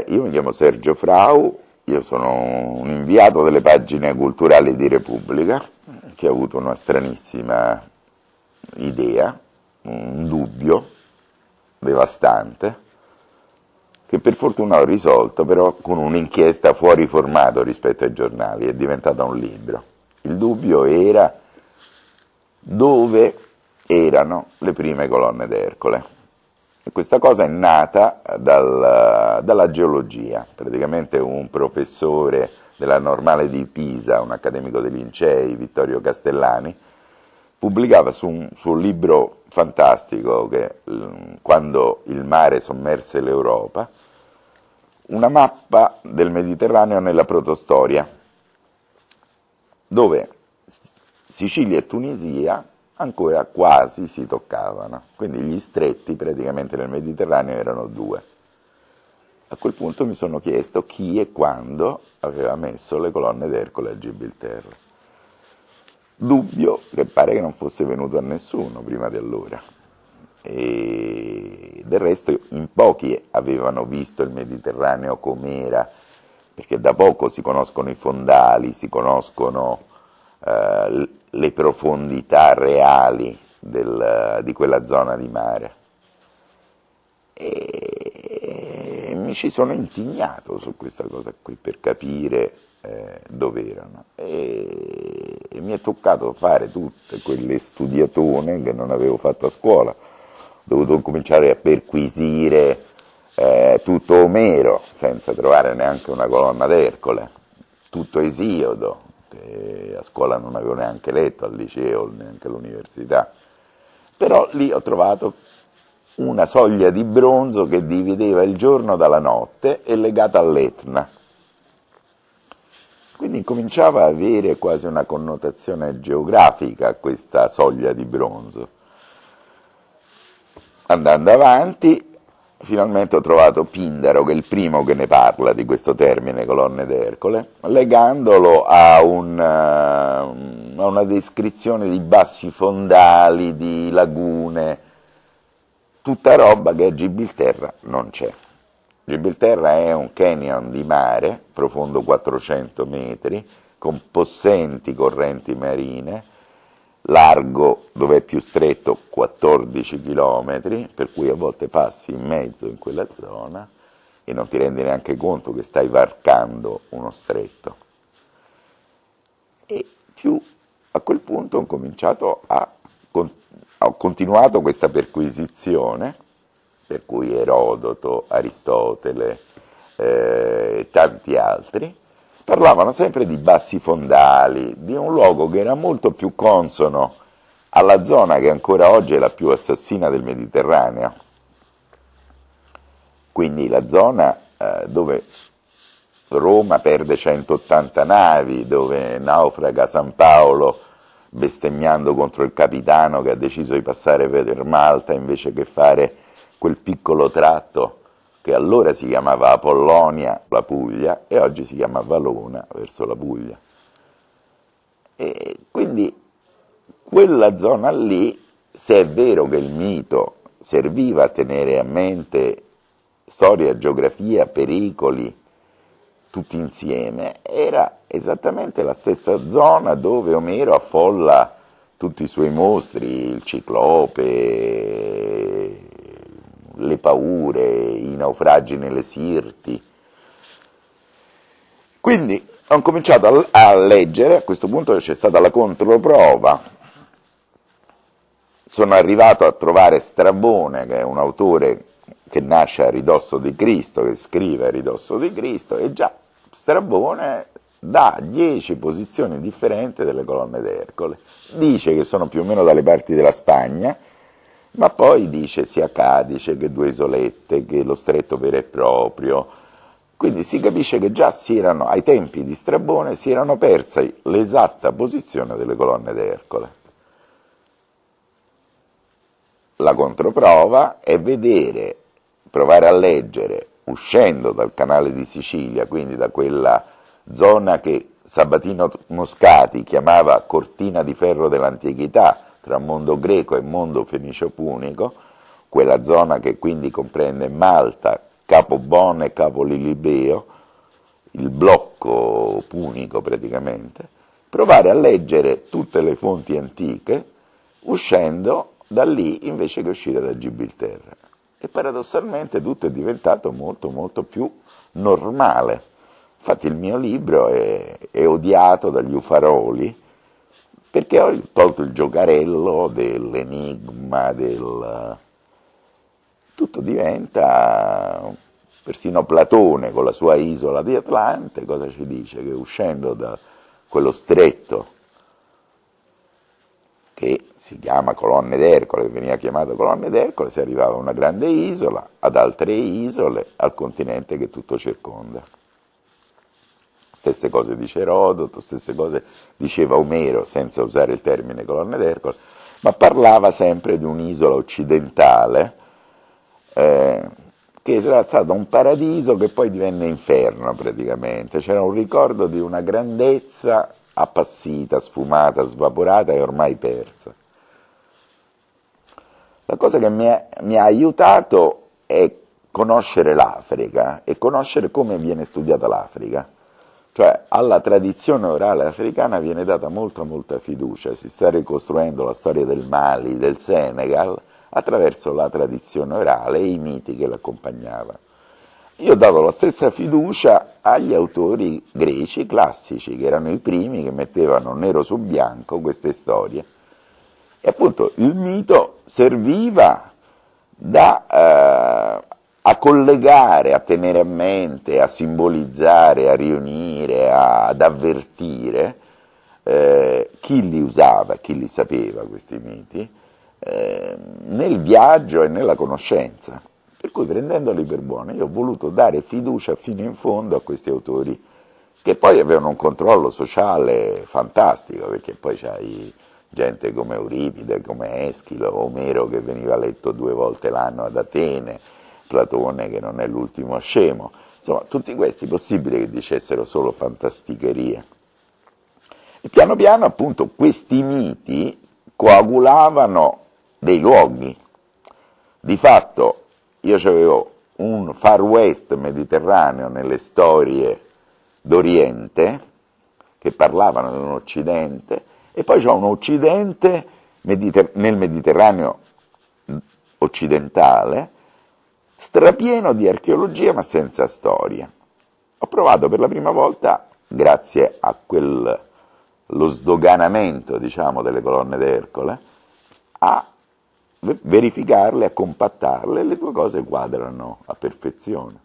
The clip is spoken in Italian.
Io mi chiamo Sergio Frau, io sono un inviato delle pagine culturali di Repubblica, che ha avuto una stranissima idea, un dubbio devastante, che per fortuna ho risolto, però con un'inchiesta fuori formato rispetto ai giornali, è diventata un libro. Il dubbio era dove erano le prime colonne d'Ercole. E questa cosa è nata dalla geologia. Praticamente un professore della Normale di Pisa, un accademico dei Lincei, Vittorio Castellani, pubblicava su un suo libro fantastico, che quando il mare sommerse l'Europa, una mappa del Mediterraneo nella protostoria, dove Sicilia e Tunisia ancora quasi si toccavano, quindi gli stretti praticamente nel Mediterraneo erano due. A quel punto mi sono chiesto chi e quando aveva messo le colonne d'Ercole a Gibilterra. Dubbio che pare che non fosse venuto a nessuno prima di allora. E del resto in pochi avevano visto il Mediterraneo com'era, perché da poco si conoscono i fondali, si conoscono le profondità reali di quella zona di mare. E mi ci sono intignato su questa cosa qui per capire dove erano, e mi è toccato fare tutte quelle studiatone che non avevo fatto a scuola. Ho dovuto cominciare a perquisire tutto Omero senza trovare neanche una colonna d'Ercole, tutto Esiodo, che a scuola non avevo neanche letto, al liceo, neanche all'università. Però lì ho trovato una soglia di bronzo che divideva il giorno dalla notte e legata all'Etna. Quindi incominciava a avere quasi una connotazione geografica questa soglia di bronzo. Andando avanti, finalmente ho trovato Pindaro, che è il primo che ne parla di questo termine colonne d'Ercole, legandolo a una descrizione di bassi fondali, di lagune, tutta roba che a Gibilterra non c'è. Gibilterra è un canyon di mare, profondo 400 metri, con possenti correnti marine, largo, dove è più stretto, 14 km, per cui a volte passi in mezzo in quella zona e non ti rendi neanche conto che stai varcando uno stretto. E più a quel punto ho continuato questa perquisizione, per cui Erodoto, Aristotele e tanti altri parlavano sempre di bassi fondali, di un luogo che era molto più consono alla zona che ancora oggi è la più assassina del Mediterraneo, quindi la zona dove Roma perde 180 navi, dove naufraga San Paolo bestemmiando contro il capitano che ha deciso di passare per Malta invece che fare quel piccolo tratto che allora si chiamava Apollonia, la Puglia, e oggi si chiama Valona, verso la Puglia. E quindi quella zona lì, se è vero che il mito serviva a tenere a mente storia, geografia, pericoli, tutti insieme, era esattamente la stessa zona dove Omero affolla tutti i suoi mostri, il ciclope, le paure, i naufragi nelle Sirti. Quindi ho cominciato a leggere, a questo punto c'è stata la controprova. Sono arrivato a trovare Strabone, che è un autore che nasce a ridosso di Cristo, che scrive a ridosso di Cristo, e già Strabone dà 10 posizioni differenti delle colonne d'Ercole. Dice che sono più o meno dalle parti della Spagna, ma poi dice sia Cadice che due isolette, che lo stretto vero e proprio. Quindi si capisce che già ai tempi di Strabone si erano perse l'esatta posizione delle colonne d'Ercole. La controprova è provare a leggere, uscendo dal canale di Sicilia, quindi da quella zona che Sabatino Moscati chiamava cortina di ferro dell'antichità, tra mondo greco e mondo fenicio-punico, quella zona che quindi comprende Malta, Capo Bon e Capo Lilibeo, il blocco punico praticamente, provare a leggere tutte le fonti antiche uscendo da lì invece che uscire da Gibilterra. E paradossalmente tutto è diventato molto molto più normale. Infatti il mio libro è odiato dagli ufaroli perché ho tolto il giocarello dell'enigma, tutto diventa, persino Platone con la sua isola di Atlante, cosa ci dice? Che uscendo da quello stretto che si chiama Colonne d'Ercole, che veniva chiamato Colonne d'Ercole, si arrivava a una grande isola, ad altre isole, al continente che tutto circonda. Stesse cose dice Erodoto, stesse cose diceva Omero, senza usare il termine Colonne d'Ercole, ma parlava sempre di un'isola occidentale che era stato un paradiso che poi divenne inferno praticamente. C'era un ricordo di una grandezza appassita, sfumata, svaporata e ormai persa. La cosa che mi ha aiutato è conoscere l'Africa e conoscere come viene studiata l'Africa. Cioè alla tradizione orale africana viene data molta fiducia, si sta ricostruendo la storia del Mali, del Senegal, attraverso la tradizione orale e i miti che l'accompagnavano. Io ho dato la stessa fiducia agli autori greci classici, che erano i primi che mettevano nero su bianco queste storie. E appunto il mito serviva a collegare, a tenere a mente, a simbolizzare, a riunire, ad avvertire chi li usava, chi li sapeva questi miti, nel viaggio e nella conoscenza. Per cui prendendoli per buoni io ho voluto dare fiducia fino in fondo a questi autori che poi avevano un controllo sociale fantastico, perché poi c'hai gente come Euripide, come Eschilo, Omero che veniva letto 2 volte l'anno ad Atene, Platone che non è l'ultimo scemo, insomma tutti questi possibile che dicessero solo fantasticherie. E piano piano appunto questi miti coagulavano dei luoghi. Di fatto io avevo un Far West mediterraneo nelle storie d'Oriente che parlavano di un Occidente e poi c'ho un Occidente nel Mediterraneo occidentale strapieno di archeologia ma senza storia. Ho provato per la prima volta, grazie a lo sdoganamento, diciamo, delle colonne d'Ercole, a verificarle, a compattarle, e le 2 cose quadrano a perfezione.